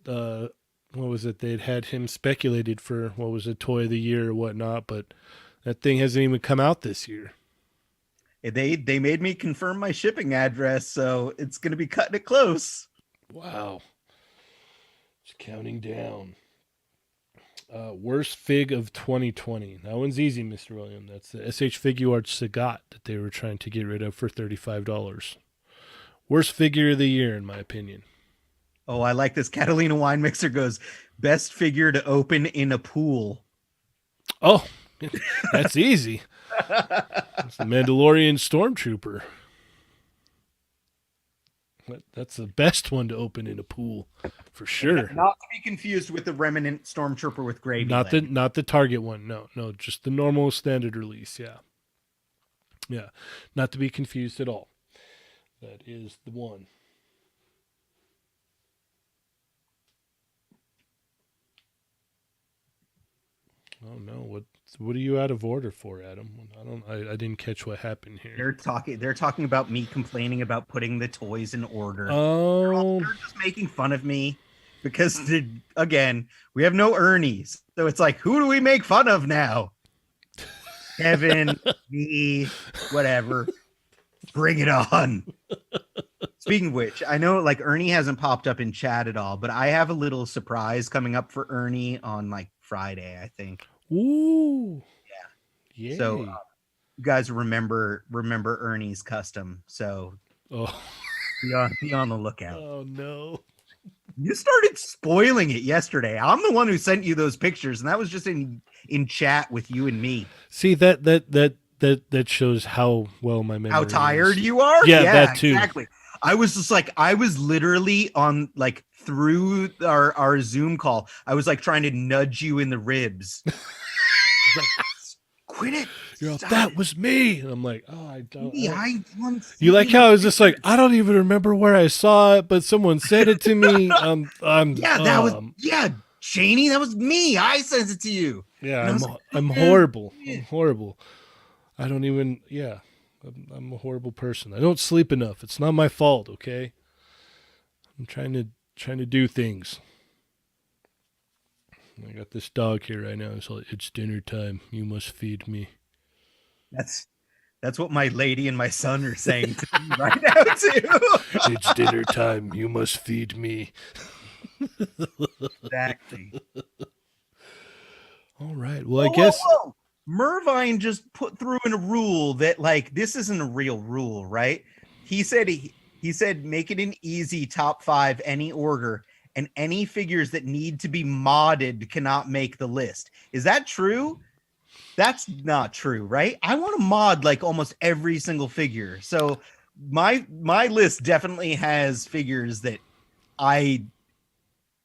What was it? They'd had him speculated for what was a toy of the year or whatnot, but that thing hasn't even come out this year. They made me confirm my shipping address, so it's going to be cutting it close. Wow, it's counting down. Worst fig of 2020. That one's easy, Mr. William. That's the SH Figuarts Sagat that they were trying to get rid of for $35. Worst figure of the year, in my opinion. Oh, I like this. Catalina Wine Mixer goes, best figure to open in a pool. Oh, that's easy. It's the Mandalorian Stormtrooper. That's the best one to open in a pool, for sure. Not to be confused with the Remnant Stormtrooper with gravy leg. Not the Target one. No, just the normal standard release. Yeah, yeah, not to be confused at all. That is the one. Oh no, what are you out of order for, Adam? I didn't catch what happened here. They're talking about me complaining about putting the toys in order. Oh, They're just making fun of me because again, we have no Ernies. So it's like, who do we make fun of now? Kevin, me, whatever. Bring it on. Speaking of which, I know like Ernie hasn't popped up in chat at all, but I have a little surprise coming up for Ernie on like Friday, I think. ooh, Yeah. yay. So you guys remember Ernie's custom. So oh, be on the lookout. oh no. You started spoiling it yesterday. I'm the one who sent you those pictures, and that was just in chat with you and me. See that shows how well my memory. How tired is. you are? Yeah, that too. Exactly. I was just like, I was literally on like through our Zoom call. I was like trying to nudge you in the ribs. Like, quit it. You're like, that was me. And I'm like, oh, I don't. You like how I was just like, I don't even remember where I saw it, but someone said it to me. Janie, that was me. I sent it to you. Yeah, I'm horrible. I'm horrible. I don't even. Yeah, I'm a horrible person. I don't sleep enough. It's not my fault. Okay. I'm trying to do things. I got this dog here right now. So it's dinner time. You must feed me. That's what my lady and my son are saying to me right now too. It's dinner time. You must feed me. Exactly. All right. Well, I guess Mervine just put through in a rule that like this isn't a real rule, right? He said make it an easy top 5 any order, and any figures that need to be modded cannot make the list. Is that true? That's not true, right? I want to mod like almost every single figure. So my list definitely has figures that I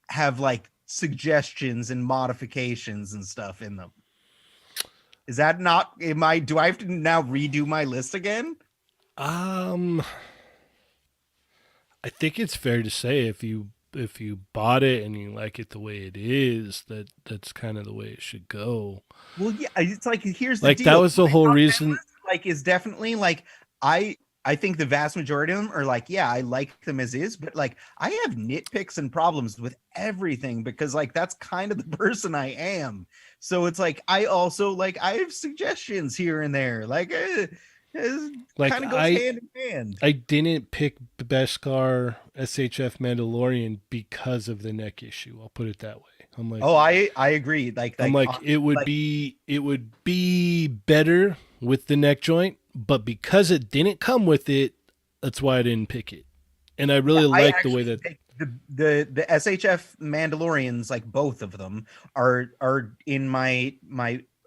have like suggestions and modifications and stuff in them. Is that not do I have to now redo my list again? I think it's fair to say if you bought it and you like it the way it is, that's kind of the way it should go. Well, yeah, it's like here's the like deal. That was the whole reason. Like, is definitely like I think the vast majority of them are like, yeah, I like them as is, but like I have nitpicks and problems with everything because like that's kind of the person I am. So it's like I also like I have suggestions here and there. Like like kind of goes hand in hand. I didn't pick Beskar SHF Mandalorian because of the neck issue. I'll put it that way. I'm like, oh, I agree. Like I'm like it would be better with the neck joint, but because it didn't come with it, that's why I didn't pick it. And I really like the way that the SHF Mandalorians, like both of them, are in my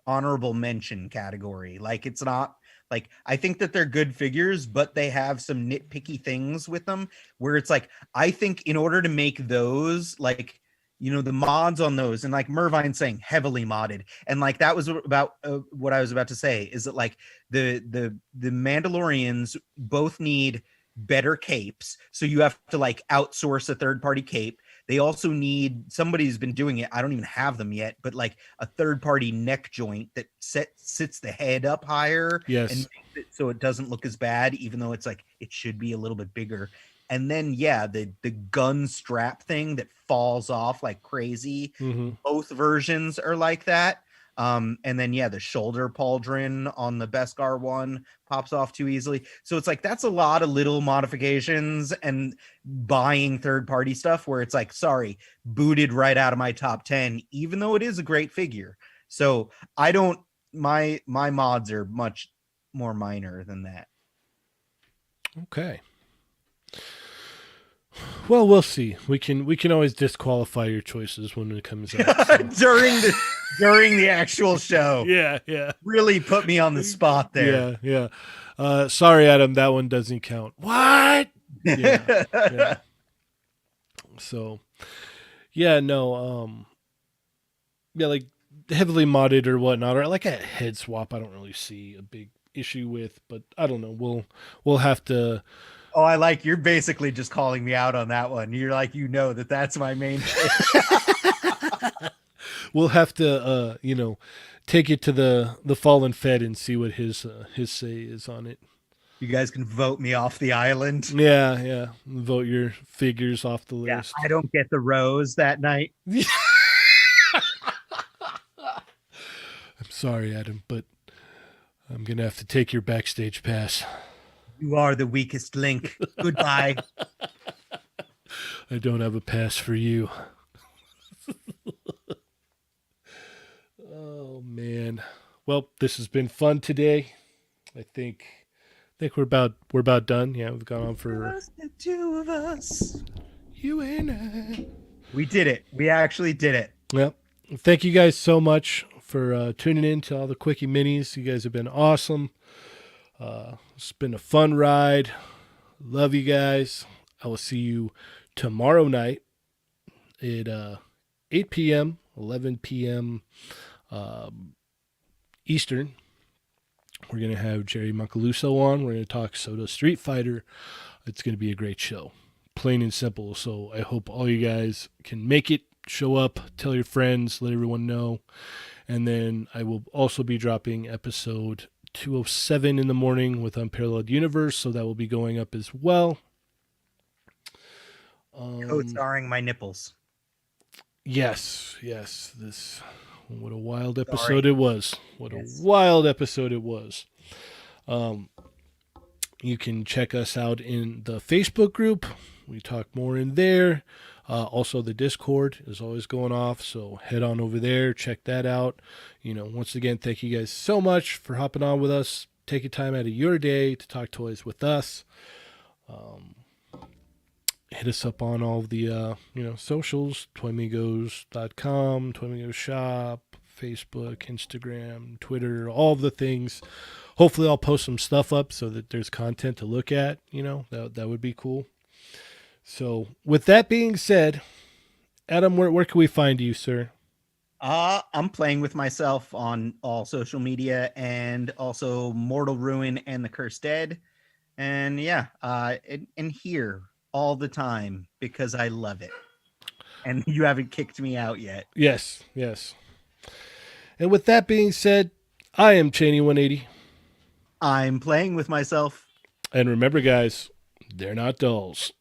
honorable mention category. Like it's not like I think that they're good figures, but they have some nitpicky things with them where it's like I think in order to make those like, you know, the mods on those, and like Mervine saying heavily modded, and like that was about what I was about to say is that like the Mandalorians both need better capes, so you have to like outsource a third-party cape. They also need, somebody's been doing it, I don't even have them yet, but like a third-party neck joint that sits the head up higher, yes, and makes it so it doesn't look as bad, even though it's like it should be a little bit bigger. And then yeah, the gun strap thing that falls off like crazy. Mm-hmm. Both versions are like that. And then yeah, the shoulder pauldron on the Beskar one pops off too easily. So it's like that's a lot of little modifications and buying third-party stuff where it's like, sorry, booted right out of my top 10, even though it is a great figure. So I don't, my mods are much more minor than that. Okay. Well, we'll see. We can always disqualify your choices when it comes out. So. during the actual show. Yeah. Really put me on the spot there. Yeah. Sorry, Adam, that one doesn't count. What? Yeah, yeah. So yeah, no, yeah, like heavily modded or whatnot, or like a head swap. I don't really see a big issue with, but I don't know. We'll have to Oh, I like you're basically just calling me out on that one. You're like, that's my main pick. we'll have to take it to the fallen Fed and see what his say is on it. You guys can vote me off the island. Yeah, yeah. Vote your figures off the Yeah, list. I don't get the rose that night. I'm sorry, Adam, but I'm gonna have to take your backstage pass. You are the weakest link. Goodbye. I don't have a pass for you. Oh man. Well, this has been fun today. I think we're about done. Yeah, we've gone on for Just the two of us. you and I. We did it. We actually did it. Well, thank you guys so much for tuning in to all the Quickie Minis. You guys have been awesome. It's been a fun ride. Love you guys. I will see you tomorrow night at 8 p.m., 11 p.m. Eastern. We're going to have Jerry Macaluso on. We're going to talk Soda Street Fighter. It's going to be a great show. Plain and simple. So I hope all you guys can make it, show up, tell your friends, let everyone know. And then I will also be dropping episode 207 in the morning with Unparalleled Universe. So that will be going up as well. Co-starring my nipples. Yes. What a wild episode Sorry. it was. What Yes. a wild episode it was. You can check us out in the Facebook group. We talk more in there. Also, the Discord is always going off, so head on over there, check that out. Once again, thank you guys so much for hopping on with us, taking time out of your day to talk toys with us. Hit us up on all the socials, toymigos.com, Toymigos Shop, Facebook, Instagram, Twitter, all of the things. Hopefully I'll post some stuff up so that there's content to look at. That would be cool. So with that being said, Adam, where can we find you, sir? I'm playing with myself on all social media and also Mortal Ruin and the Cursed Dead. And yeah, and here all the time because I love it. And you haven't kicked me out yet. Yes. And with that being said, I am Cheney180. I'm playing with myself. And remember, guys, they're not dolls.